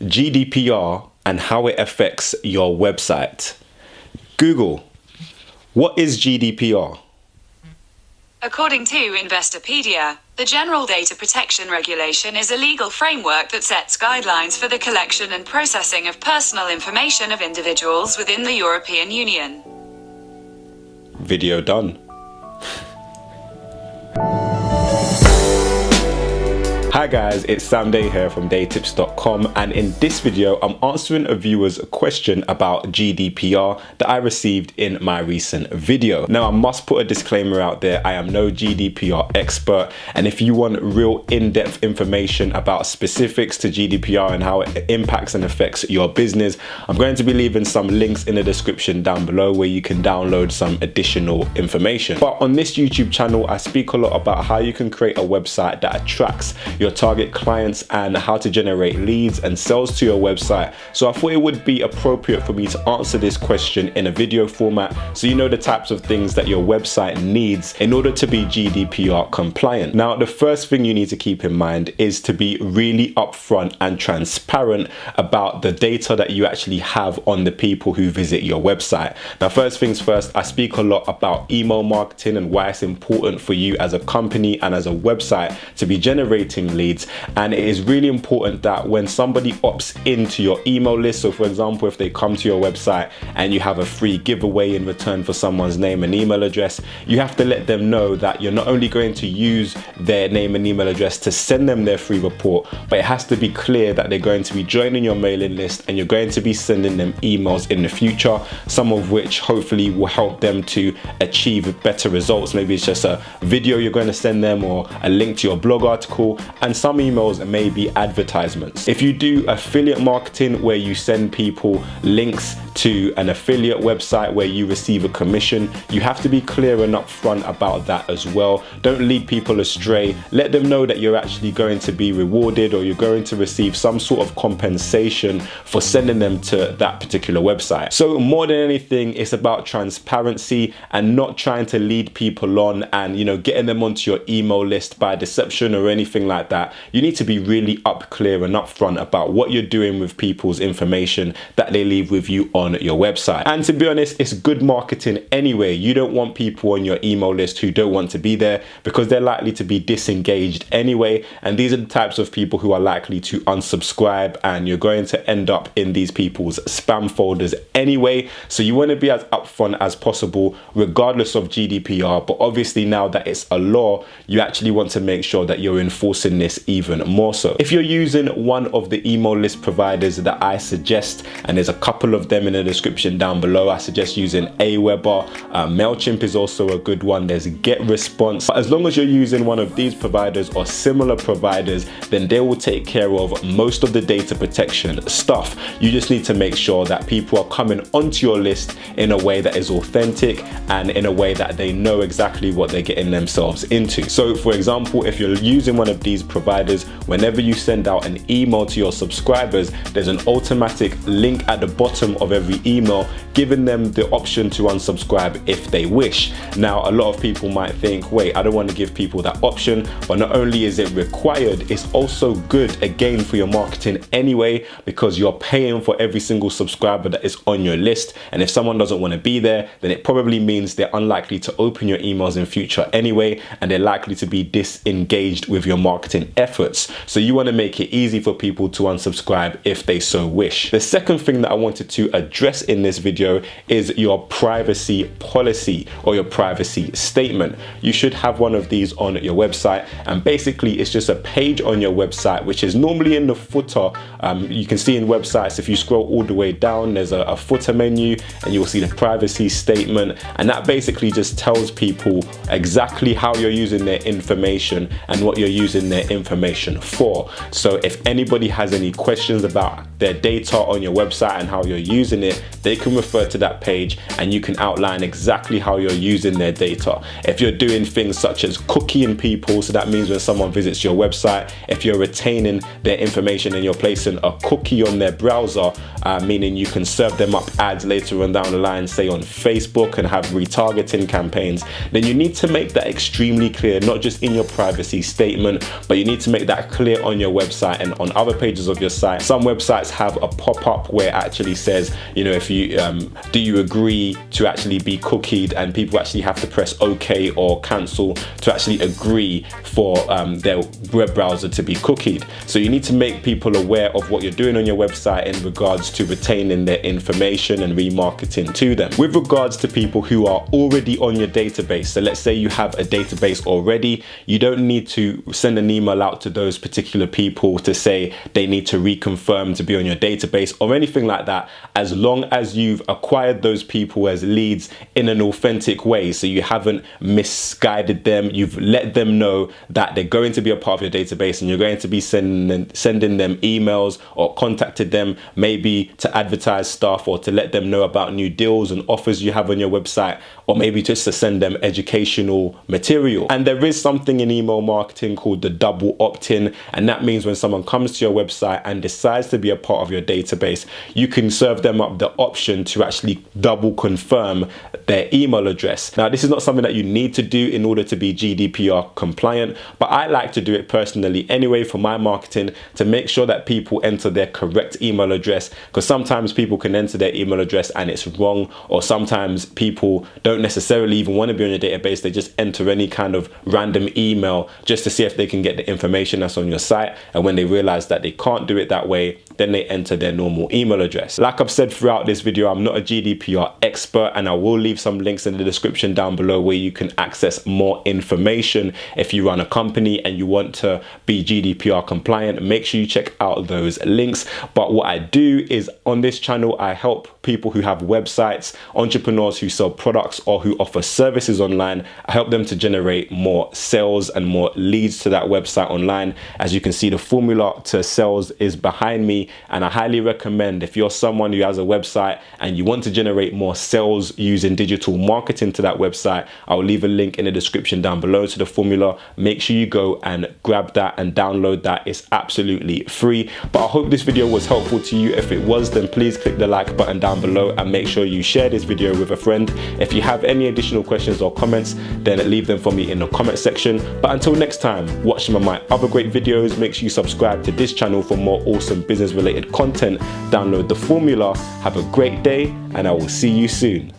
GDPR and how it affects your website. Google, what is GDPR? According to Investopedia, the General Data Protection Regulation is a legal framework that sets guidelines for the collection and processing of personal information of individuals within the European Union. Video done. Hi guys, it's Sam Day here from DeyTips.com, and in this video I'm answering a viewer's question about GDPR that I received in my recent video. Now I must put a disclaimer out there, I am no GDPR expert, and if you want real in-depth information about specifics to GDPR and how it impacts and affects your business, I'm going to be leaving some links in the description down below where you can download some additional information. But on this YouTube channel I speak a lot about how you can create a website that attracts your target clients and how to generate leads and sales to your website. So I thought it would be appropriate for me to answer this question in a video format so you know the types of things that your website needs in order to be GDPR compliant. Now, the first thing you need to keep in mind is to be really upfront and transparent about the data that you actually have on the people who visit your website. Now, first things first, I speak a lot about email marketing and why it's important for you as a company and as a website to be generating leads, and it is really important that when somebody opts into your email list, so for example if they come to your website and you have a free giveaway in return for someone's name and email address, you have to let them know that you're not only going to use their name and email address to send them their free report, but it has to be clear that they're going to be joining your mailing list and you're going to be sending them emails in the future, some of which hopefully will help them to achieve better results. Maybe it's just a video you're going to send them or a link to your blog article, and some emails may be advertisements. If you do affiliate marketing where you send people links to an affiliate website where you receive a commission, you have to be clear and upfront about that as well. Don't lead people astray. Let them know that you're actually going to be rewarded or you're going to receive some sort of compensation for sending them to that particular website. So more than anything, it's about transparency and not trying to lead people on and getting them onto your email list by deception or anything like that. You need to be really clear and upfront about what you're doing with people's information that they leave with you on your website. And to be honest, it's good marketing anyway. You don't want people on your email list who don't want to be there because they're likely to be disengaged anyway, and these are the types of people who are likely to unsubscribe, and you're going to end up in these people's spam folders anyway. So you want to be as upfront as possible regardless of GDPR, but obviously now that it's a law, you actually want to make sure that you're enforcing this even more so. If you're using one of the email list providers that I suggest, and there's a couple of them in the description down below, I suggest using Aweber. MailChimp is also a good one. There's GetResponse. But as long as you're using one of these providers or similar providers, then they will take care of most of the data protection stuff. You just need to make sure that people are coming onto your list in a way that is authentic and in a way that they know exactly what they're getting themselves into. So for example, if you're using one of these providers, whenever you send out an email to your subscribers, there's an automatic link at the bottom of every email giving them the option to unsubscribe if they wish. Now, a lot of people might think, wait, I don't want to give people that option, but not only is it required, it's also good again for your marketing anyway, because you're paying for every single subscriber that is on your list, and if someone doesn't want to be there, then it probably means they're unlikely to open your emails in future anyway, and they're likely to be disengaged with your marketing efforts. So you want to make it easy for people to unsubscribe if they so wish. The second thing that I wanted to address in this video is your privacy policy or your privacy statement. You should have one of these on your website, and basically it's just a page on your website which is normally in the footer. You can see in websites, if you scroll all the way down, there's a footer menu and you'll see the privacy statement, and that basically just tells people exactly how you're using their information and what you're using their information for. So if anybody has any questions about their data on your website and how you're using it, they can refer to that page and you can outline exactly how you're using their data. If you're doing things such as cooking people, so that means when someone visits your website, if you're retaining their information and you're placing a cookie on their browser, meaning you can serve them up ads later on down the line, say on Facebook, and have retargeting campaigns, then you need to make that extremely clear, not just in your privacy statement, but but you need to make that clear on your website and on other pages of your site. Some websites have a pop-up where it actually says, you know, if you do you agree to actually be cookied, and people actually have to press OK or cancel to actually agree for their web browser to be cookied. So you need to make people aware of what you're doing on your website in regards to retaining their information and remarketing to them. With regards to people who are already on your database, so let's say you have a database already, you don't need to send an email out to those particular people to say they need to reconfirm to be on your database or anything like that, as long as you've acquired those people as leads in an authentic way. So you haven't misguided them, you've let them know that they're going to be a part of your database, and you're going to be sending them emails or contacted them maybe to advertise stuff or to let them know about new deals and offers you have on your website, or maybe just to send them educational material. And there is something in email marketing called the double opt-in, and that means when someone comes to your website and decides to be a part of your database, you can serve them up the option to actually double confirm their email address. Now, this is not something that you need to do in order to be GDPR compliant, but I like to do it personally anyway for my marketing, to make sure that people enter their correct email address, because sometimes people can enter their email address and it's wrong, or sometimes people don't necessarily even want to be on your database, they just enter any kind of random email just to see if they can get the information that's on your site, and when they realize that they can't do it that way, then they enter their normal email address. Like I've said throughout this video, I'm not a GDPR expert, and I will leave some links in the description down below where you can access more information. If you run a company and you want to be GDPR compliant, make sure you check out those links. But what I do is, on this channel, I help people who have websites, entrepreneurs who sell products or who offer services online. I help them to generate more sales and more leads to that website online. As you can see, the formula to sales is behind me, and I highly recommend, if you're someone who has a website and you want to generate more sales using digital marketing to that website, I'll leave a link in the description down below to the formula. Make sure you go and grab that and download that. It's absolutely free. But I hope this video was helpful to you. If it was, then please click the like button down below and make sure you share this video with a friend. If you have any additional questions or comments, then leave them for me in the comment section. But until next time, watch some of my other great videos. Make sure you subscribe to this channel for more awesome business related content. Download the formula. Have a great day, and I will see you soon.